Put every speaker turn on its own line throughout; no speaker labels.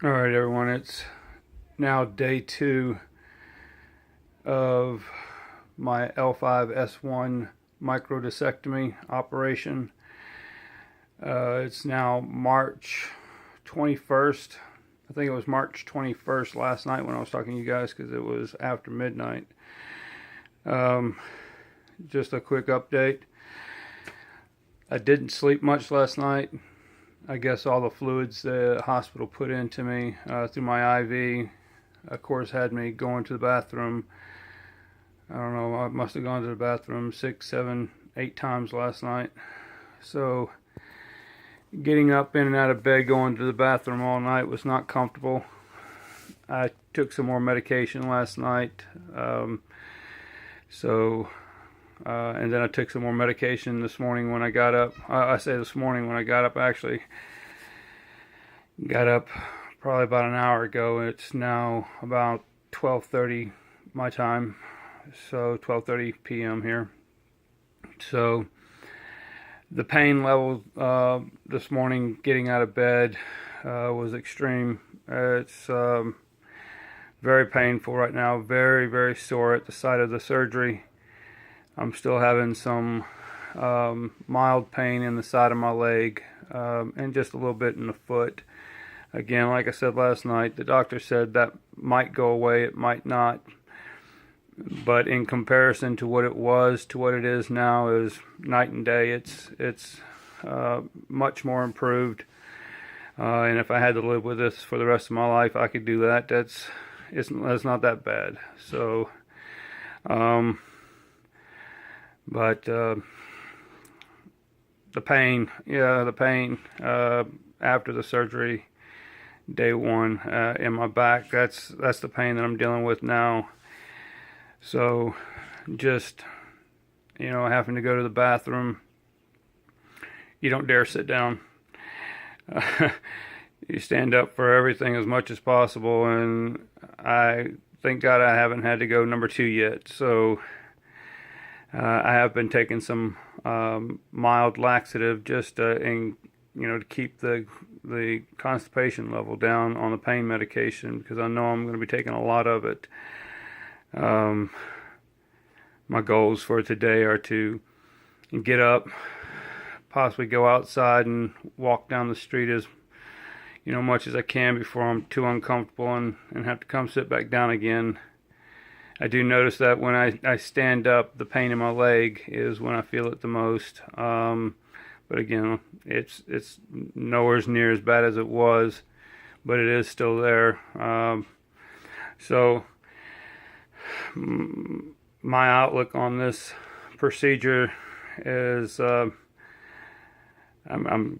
Alright everyone, it's now day 2 of my L5S1 microdiscectomy operation. It's now March 21st. I think it was March 21st last night when I was talking to you guys because it was after midnight. Just a quick update. I didn't sleep much last night. I guess all the fluids the hospital put into me through my IV, of course, had me going to the bathroom. I don't know, I must have gone to the bathroom 6, 7, 8 times last night. So getting up in and out of bed going to the bathroom all night was not comfortable. I took some more medication last night. And then I took some more medication this morning when I got up. I say this morning when I got up, actually. Got up probably about an hour ago. It's now about 12:30 my time. So 12:30 p.m. here. So the pain level this morning getting out of bed was extreme. It's very painful right now. Very, very sore at the site of the surgery. I'm still having some mild pain in the side of my leg and just a little bit in the foot. Again, like I said last night, the doctor said that might go away, it might not. But in comparison to what it was to what it is now is night and day. It's much more improved. And if I had to live with this for the rest of my life, I could do that. That's not that bad. So, but the pain after the surgery, day 1 in my back, that's the pain that I'm dealing with now. So just, having to go to the bathroom, you don't dare sit down. You stand up for everything as much as possible, and I thank God I haven't had to go number 2 yet. So I have been taking some mild laxative just to keep the constipation level down on the pain medication, because I know I'm going to be taking a lot of it. My goals for today are to get up, possibly go outside and walk down the street as much as I can before I'm too uncomfortable and have to come sit back down again. I do notice that when I stand up, the pain in my leg is when I feel it the most. But again, it's nowhere near as bad as it was, but it is still there. So my outlook on this procedure is, I'm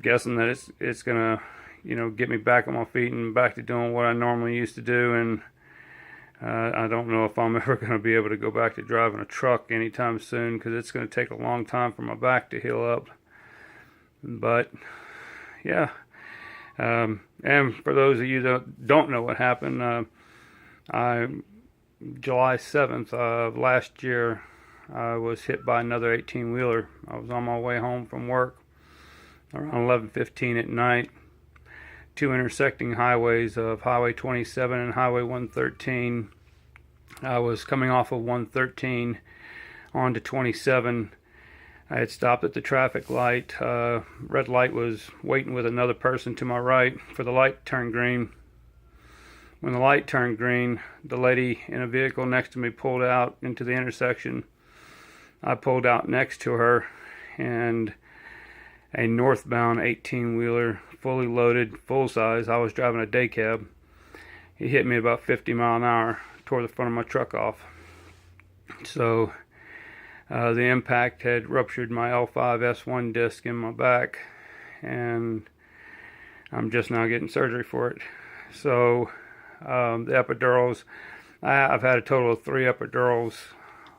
guessing that it's gonna, get me back on my feet and back to doing what I normally used to do. And I don't know if I'm ever going to be able to go back to driving a truck anytime soon, because it's going to take a long time for my back to heal up. But yeah, and for those of you that don't know what happened, July 7th of last year, I was hit by another 18-wheeler. I was on my way home from work around 11:15 at night. 2 intersecting highways of Highway 27 and Highway 113. I was coming off of 113 onto 27. I had stopped at the traffic light. Red light was waiting with another person to my right for the light to turn green. When the light turned green, the lady in a vehicle next to me pulled out into the intersection. I pulled out next to her, and a northbound 18-wheeler, fully loaded, full size, I was driving a day cab, he hit me about 50 miles an hour, tore the front of my truck off. So the impact had ruptured my L5S1 disc in my back, and I'm just now getting surgery for it. So the epidurals, I've had a total of 3 epidurals.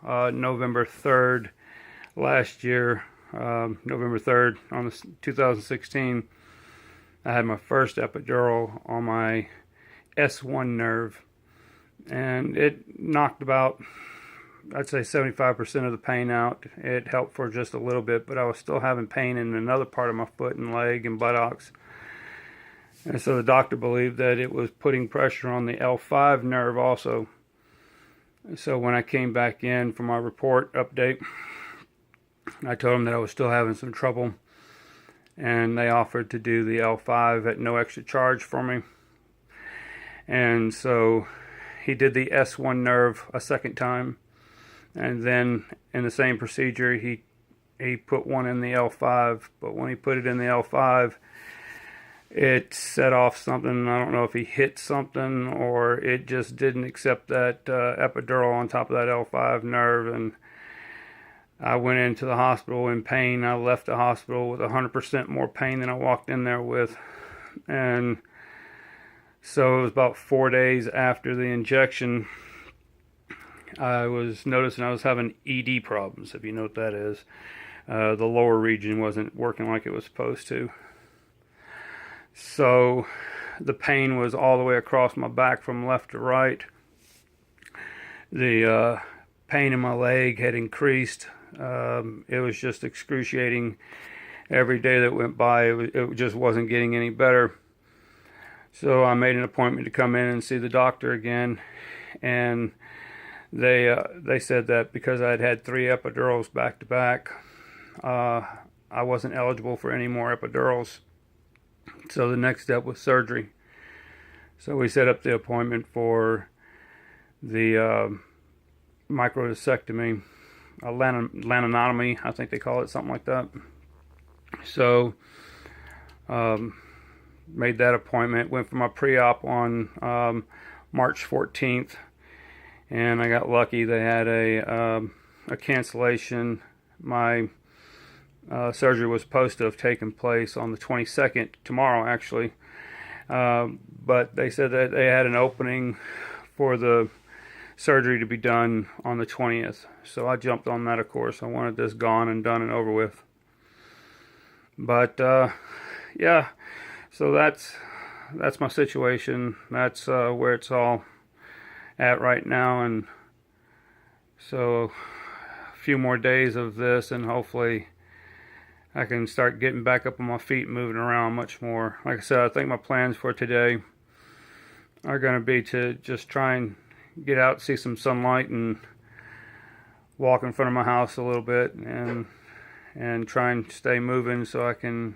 November 3rd last year, November 3rd on 2016, I had my first epidural on my S1 nerve, and it knocked about, I'd say 75% of the pain out. It helped for just a little bit, but I was still having pain in another part of my foot and leg and buttocks. And so the doctor believed that it was putting pressure on the L5 nerve also. So when I came back in for my report update, I told them that I was still having some trouble, and they offered to do the L5 at no extra charge for me. And so he did the S1 nerve a second time, and then in the same procedure he put one in the L5. But when he put it in the L5, it set off something. I don't know if he hit something or it just didn't accept that epidural on top of that L5 nerve, and I went into the hospital in pain. I left the hospital with 100% more pain than I walked in there with. And so it was about 4 days after the injection, I was noticing I was having ED problems, if you know what that is. The lower region wasn't working like it was supposed to. So the pain was all the way across my back from left to right. The pain in my leg had increased. It was just excruciating. Every day that went by, it just wasn't getting any better. So I made an appointment to come in and see the doctor again, and they said that because I had 3 epidurals back to back, I wasn't eligible for any more epidurals. So the next step was surgery. So we set up the appointment for the microdiscectomy, Laminectomy, I think they call it, something like that. So made that appointment, went for my pre-op on March 14th, and I got lucky. They had a cancellation. My surgery was supposed to have taken place on the 22nd, tomorrow actually, but they said that they had an opening for the surgery to be done on the 20th. So I jumped on that, of course. I wanted this gone and done and over with. But yeah, so that's my situation. That's where it's all at right now. And so a few more days of this, and hopefully I can start getting back up on my feet and moving around much more. Like I said, I think my plans for today are going to be to just try and get out, see some sunlight, and walk in front of my house a little bit, and try and stay moving so I can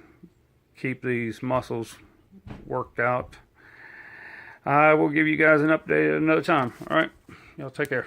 keep these muscles worked out. I will give you guys an update at another time. All right, y'all take care.